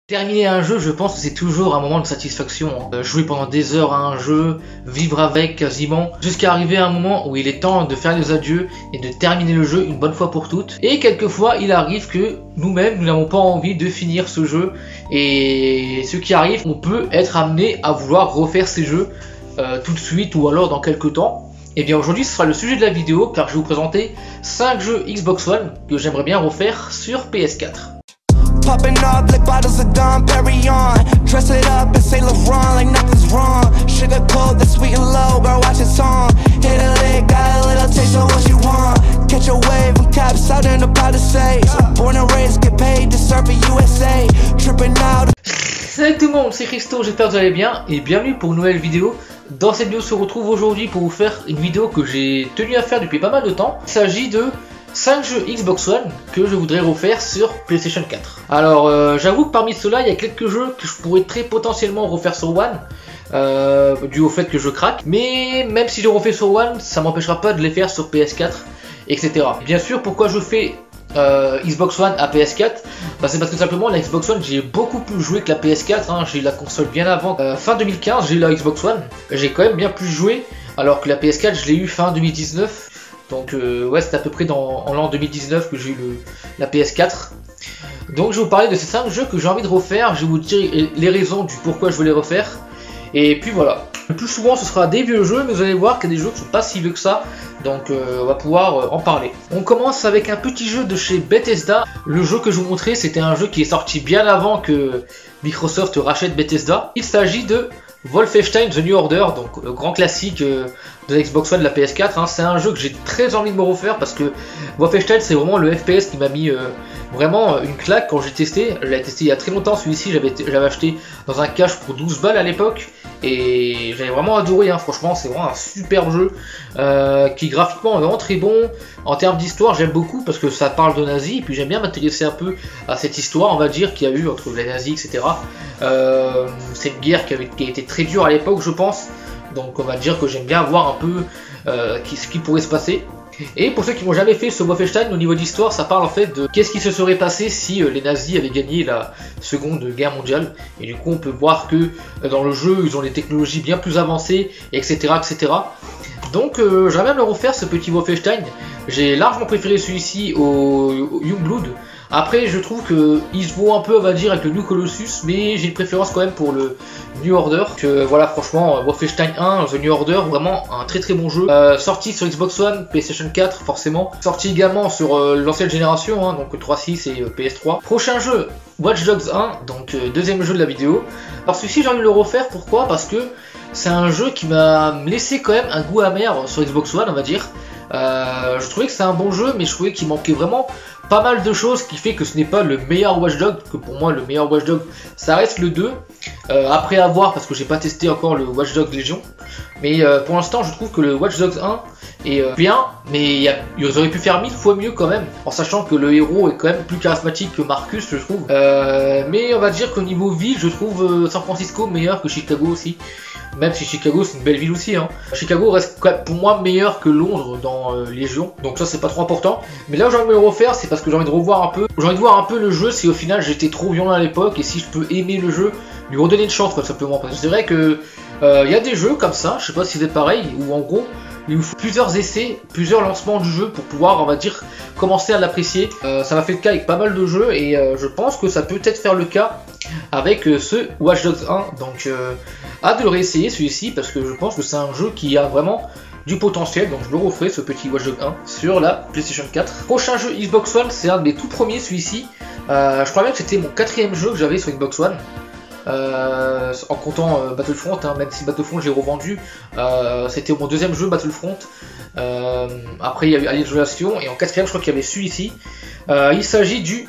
Terminer un jeu, je pense que c'est toujours un moment de satisfaction. Jouer pendant des heures à un jeu, vivre avec quasiment, jusqu'à arriver à un moment où il est temps de faire les adieux et de terminer le jeu une bonne fois pour toutes. Et quelquefois, il arrive que nous-mêmes, nous n'avons pas envie de finir ce jeu. Et ce qui arrive, on peut être amené à vouloir refaire ces jeux tout de suite ou alors dans quelques temps. Et bien aujourd'hui, ce sera le sujet de la vidéo car je vais vous présenter 5 jeux Xbox One que j'aimerais bien refaire sur PS4. Popping up like bottles of Dom Perignon. Dress it up and say LeBron like nothing's wrong. Sugar coat, the sweet and low, girl watch it song. Hit a lick, got a little taste of what you want. Catch a wave and caps out in the Palisades. Born and raised, get paid to surf in USA. Tripping out. Salut tout le monde, c'est Christo, j'espère que vous allez bien et bienvenue pour une nouvelle vidéo. Dans cette vidéo, on se retrouve aujourd'hui pour vous faire une vidéo que j'ai tenu à faire depuis pas mal de temps. Il s'agit de 5 jeux Xbox One que je voudrais refaire sur PlayStation 4. Alors j'avoue que parmi ceux-là, il y a quelques jeux que je pourrais très potentiellement refaire sur One, dû au fait que je craque. Mais même si je refais sur One, ça m'empêchera pas de les faire sur PS4, etc. Bien sûr, pourquoi je fais Xbox One à PS4, c'est parce que simplement la Xbox One, j'ai beaucoup plus joué que la PS4, hein. J'ai eu la console bien avant, fin 2015 j'ai eu la Xbox One, j'ai quand même bien plus joué, alors que la PS4 je l'ai eu fin 2019. Donc ouais, c'est à peu près en l'an 2019 que j'ai eu la PS4. Donc je vais vous parler de ces 5 jeux que j'ai envie de refaire, je vais vous dire les raisons du pourquoi je veux les refaire. Et puis voilà. Le plus souvent ce sera des vieux jeux, mais vous allez voir qu'il y a des jeux qui sont pas si vieux que ça. Donc on va pouvoir en parler. On commence avec un petit jeu de chez Bethesda. Le jeu que je vous montrais, c'était un jeu qui est sorti bien avant que Microsoft rachète Bethesda. Il s'agit de Wolfenstein The New Order, donc le grand classique de la Xbox One de la PS4. Hein. C'est un jeu que j'ai très envie de me refaire parce que Wolfenstein c'est vraiment le FPS qui m'a mis vraiment une claque quand j'ai testé. Je l'ai testé il y a très longtemps, celui-ci j'avais acheté dans un cache pour 12 balles à l'époque et j'avais vraiment adoré, hein. Franchement c'est vraiment un superbe jeu qui graphiquement est vraiment très bon. En termes d'histoire j'aime beaucoup parce que ça parle de nazis et puis j'aime bien m'intéresser un peu à cette histoire, on va dire, qu'il y a eu entre les nazis, etc. C'est une guerre qui a été très dure à l'époque je pense, donc on va dire que j'aime bien voir un peu ce qui pourrait se passer. Et pour ceux qui n'ont jamais fait ce Wolfenstein, au niveau d'histoire, ça parle en fait de qu'est-ce qui se serait passé si les nazis avaient gagné la seconde guerre mondiale. Et du coup on peut voir que dans le jeu ils ont des technologies bien plus avancées, etc. etc. Donc j'aimerais bien me refaire ce petit Wolfenstein. J'ai largement préféré celui-ci au Youngblood. Après je trouve qu'il se vaut un peu, on va dire, avec le New Colossus, mais j'ai une préférence quand même pour le New Order. Que voilà, franchement, Wolfenstein 1, The New Order, vraiment un très très bon jeu. Sorti sur Xbox One, PlayStation 4 forcément. Sorti également sur l'ancienne génération, hein, donc 3.6 et PS3. Prochain jeu, Watch Dogs 1, donc deuxième jeu de la vidéo. Alors celui-ci j'ai envie de le refaire, pourquoi? Parce que c'est un jeu qui m'a laissé quand même un goût amer sur Xbox One, on va dire. Je trouvais que c'est un bon jeu, mais je trouvais qu'il manquait vraiment pas mal de choses, qui fait que ce n'est pas le meilleur Watch Dogs, que pour moi le meilleur Watch Dogs ça reste le 2, après avoir, parce que j'ai pas testé encore le Watch Dogs Légion, mais pour l'instant je trouve que le Watch Dogs 1 est bien, mais ils auraient pu faire 1000 fois mieux quand même, en sachant que le héros est quand même plus charismatique que Marcus je trouve, mais on va dire qu'au niveau ville je trouve San Francisco meilleur que Chicago aussi. Même si Chicago c'est une belle ville aussi, hein. Chicago reste quand même pour moi meilleur que Londres dans Légion, donc ça c'est pas trop important. Mais là où j'ai envie de me le refaire, c'est parce que j'ai envie de revoir un peu, j'ai envie de voir un peu le jeu, si au final j'étais trop violent à l'époque, et si je peux aimer le jeu, lui redonner une chance, quoi, simplement. Parce que c'est vrai que il y a des jeux comme ça, je sais pas si c'est pareil, où en gros il vous faut plusieurs essais, plusieurs lancements du jeu pour pouvoir, on va dire, commencer à l'apprécier. Ça m'a fait le cas avec pas mal de jeux et je pense que ça peut peut-être faire le cas avec ce Watch Dogs 1. Donc hâte de le réessayer celui-ci parce que je pense que c'est un jeu qui a vraiment du potentiel. Donc je le referai, ce petit Watch Dogs 1 sur la PlayStation 4. Prochain jeu Xbox One, c'est un des tout premiers, celui-ci. Je crois même que c'était mon 4e jeu que j'avais sur Xbox One. En comptant Battlefront, hein, même si Battlefront j'ai revendu, c'était mon 2e jeu Battlefront. Après il y a eu Alienation et en 4e je crois qu'il y avait celui-ci. Il s'agit du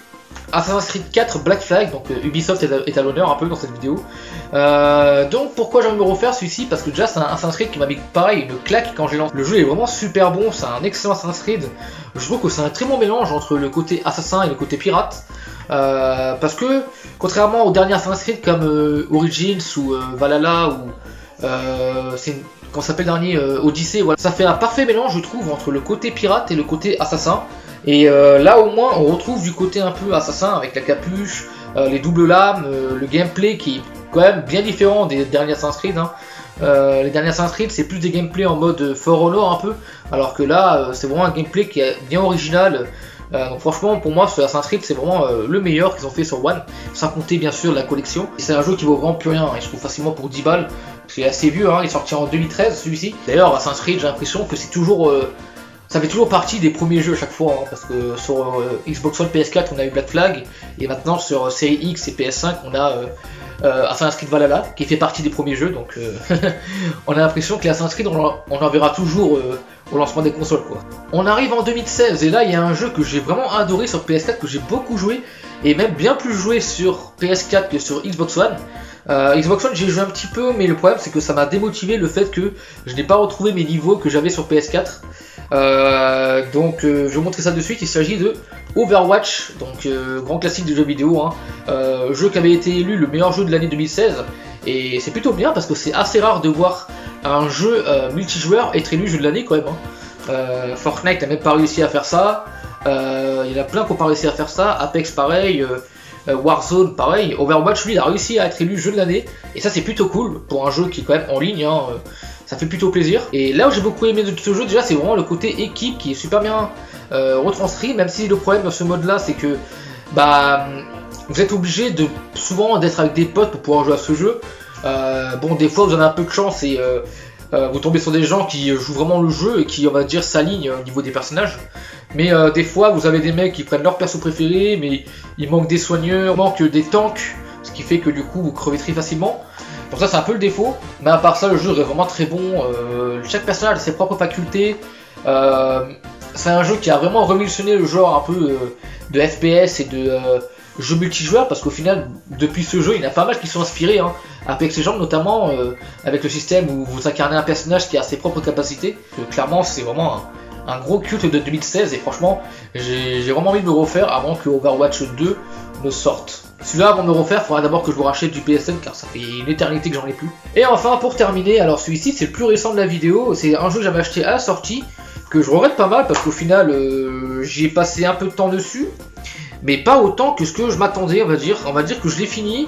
Assassin's Creed 4 Black Flag, donc Ubisoft est à l'honneur un peu dans cette vidéo. Donc pourquoi j'ai envie de me refaire celui-ci? Parce que déjà c'est un Assassin's Creed qui m'a mis pareil une claque quand j'ai lancé. Le jeu est vraiment super bon, c'est un excellent Assassin's Creed. Je trouve que c'est un très bon mélange entre le côté assassin et le côté pirate. Parce que contrairement aux derniers Assassin's Creed comme Origins ou Valhalla ou qu'on s'appelle dernier Odyssey, voilà, ça fait un parfait mélange je trouve entre le côté pirate et le côté assassin. Et là au moins on retrouve du côté un peu assassin avec la capuche, les doubles lames, le gameplay qui est quand même bien différent des derniers Assassin's Creed. Hein. Les derniers Assassin's Creed c'est plus des gameplays en mode For Honor un peu, alors que là c'est vraiment un gameplay qui est bien original. Donc franchement pour moi ce Assassin's Creed c'est vraiment le meilleur qu'ils ont fait sur One, sans compter bien sûr la collection. C'est un jeu qui vaut vraiment plus rien, et je trouve facilement pour 10 balles, c'est assez vieux, hein. Il est sorti en 2013 celui-ci. D'ailleurs Assassin's Creed j'ai l'impression que c'est toujours... ça fait toujours partie des premiers jeux à chaque fois, hein, parce que sur Xbox One, PS4 on a eu Black Flag, et maintenant sur Series X et PS5 on a Assassin's Creed Valhalla qui fait partie des premiers jeux, donc on a l'impression que les Assassin's Creed on en verra toujours au lancement des consoles quoi. On arrive en 2016 et là il y a un jeu que j'ai vraiment adoré sur PS4, que j'ai beaucoup joué, et même bien plus joué sur PS4 que sur Xbox One. Xbox One j'ai joué un petit peu, mais le problème c'est que ça m'a démotivé le fait que je n'ai pas retrouvé mes niveaux que j'avais sur PS4. Donc je vais vous montrer ça de suite. Il s'agit de Overwatch, donc grand classique du jeu vidéo, hein. Jeu qui avait été élu le meilleur jeu de l'année 2016, et c'est plutôt bien parce que c'est assez rare de voir un jeu multijoueur être élu jeu de l'année quand même, hein. Fortnite n'a même pas réussi à faire ça, il y en a plein qui n'ont pas réussi à faire ça, Apex pareil, Warzone pareil. Overwatch lui il a réussi à être élu jeu de l'année, et ça c'est plutôt cool pour un jeu qui est quand même en ligne, hein. Ça fait plutôt plaisir. Et là où j'ai beaucoup aimé de ce jeu déjà, c'est vraiment le côté équipe qui est super bien retranscrit, même si le problème dans ce mode là c'est que bah vous êtes obligé de souvent d'être avec des potes pour pouvoir jouer à ce jeu. Bon, des fois vous avez un peu de chance et vous tombez sur des gens qui jouent vraiment le jeu et qui, on va dire, s'alignent au niveau des personnages. Mais des fois vous avez des mecs qui prennent leur perso préféré, mais il manque des soigneurs, il manque des tanks, ce qui fait que du coup vous crevez très facilement. Donc ça c'est un peu le défaut, mais à part ça le jeu est vraiment très bon. Chaque personnage a ses propres facultés. C'est un jeu qui a vraiment révolutionné le genre un peu de FPS et de jeu multijoueur, parce qu'au final depuis ce jeu il y en a pas mal qui sont inspirés, hein. Apex Legends notamment, avec le système où vous incarnez un personnage qui a ses propres capacités. Clairement c'est vraiment un gros culte de 2016, et franchement j'ai vraiment envie de me refaire avant que Overwatch 2 ne sorte. Celui-là, avant de me refaire, il faudra d'abord que je vous rachète du PSN, car ça fait une éternité que j'en ai plus. Et enfin, pour terminer, alors celui-ci c'est le plus récent de la vidéo, c'est un jeu que j'avais acheté à la sortie, que je regrette pas mal parce qu'au final j'y ai passé un peu de temps dessus, mais pas autant que ce que je m'attendais, on va dire. On va dire que je l'ai fini,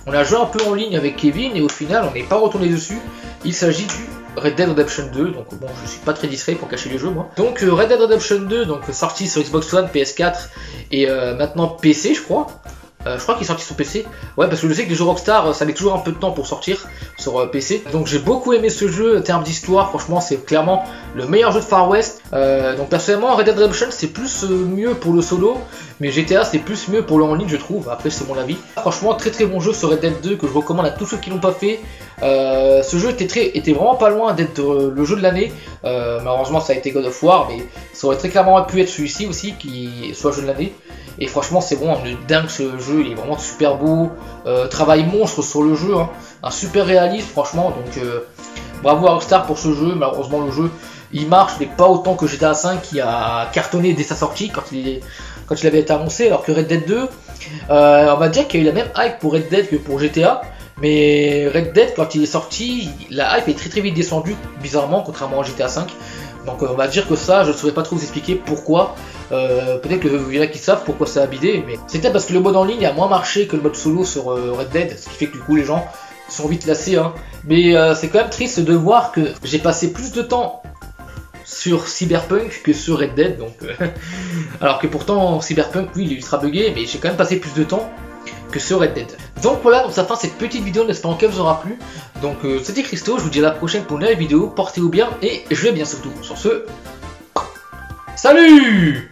on a joué un peu en ligne avec Kevin, et au final on n'est pas retourné dessus. Il s'agit du Red Dead Redemption 2, donc bon, je suis pas très discret pour cacher les jeux moi. Donc Red Dead Redemption 2, donc sorti sur Xbox One, PS4 et maintenant PC je crois. Je crois qu'il est sorti sur PC, ouais, parce que je sais que les jeux Rockstar ça met toujours un peu de temps pour sortir sur PC. Donc j'ai beaucoup aimé ce jeu en termes d'histoire, franchement c'est clairement le meilleur jeu de Far West. Donc personnellement Red Dead Redemption c'est plus mieux pour le solo, mais GTA c'est plus mieux pour le en ligne je trouve, après c'est mon avis. Franchement très très bon jeu ce Red Dead 2 que je recommande à tous ceux qui l'ont pas fait. Ce jeu était vraiment pas loin d'être le jeu de l'année, malheureusement ça a été God of War, mais ça aurait très clairement pu être celui-ci aussi qui soit jeu de l'année. Et franchement c'est vraiment dingue ce jeu, il est vraiment super beau, travail monstre sur le jeu, hein. Un super réaliste franchement, donc bravo à Rockstar pour ce jeu. Malheureusement le jeu il marche, mais pas autant que GTA V qui a cartonné dès sa sortie quand il avait été annoncé, alors que Red Dead 2, on va dire qu'il y a eu la même hype pour Red Dead que pour GTA, mais Red Dead quand il est sorti, la hype est très très vite descendue, bizarrement, contrairement à GTA V. Donc on va dire que ça, je ne saurais pas trop vous expliquer pourquoi. Peut-être qu'il y en a qui savent pourquoi ça a bidé, mais c'était parce que le mode en ligne a moins marché que le mode solo sur Red Dead, ce qui fait que du coup les gens sont vite lassés, hein. Mais c'est quand même triste de voir que j'ai passé plus de temps sur Cyberpunk que sur Red Dead, donc alors que pourtant Cyberpunk oui il est ultra buggé, mais j'ai quand même passé plus de temps que sur Red Dead. Donc voilà, donc ça fin cette petite vidéo, n'espérant qu'elle vous aura plu. Donc c'était Christo, je vous dis à la prochaine pour une nouvelle vidéo, portez-vous bien et jouez bien surtout. Sur ce, salut!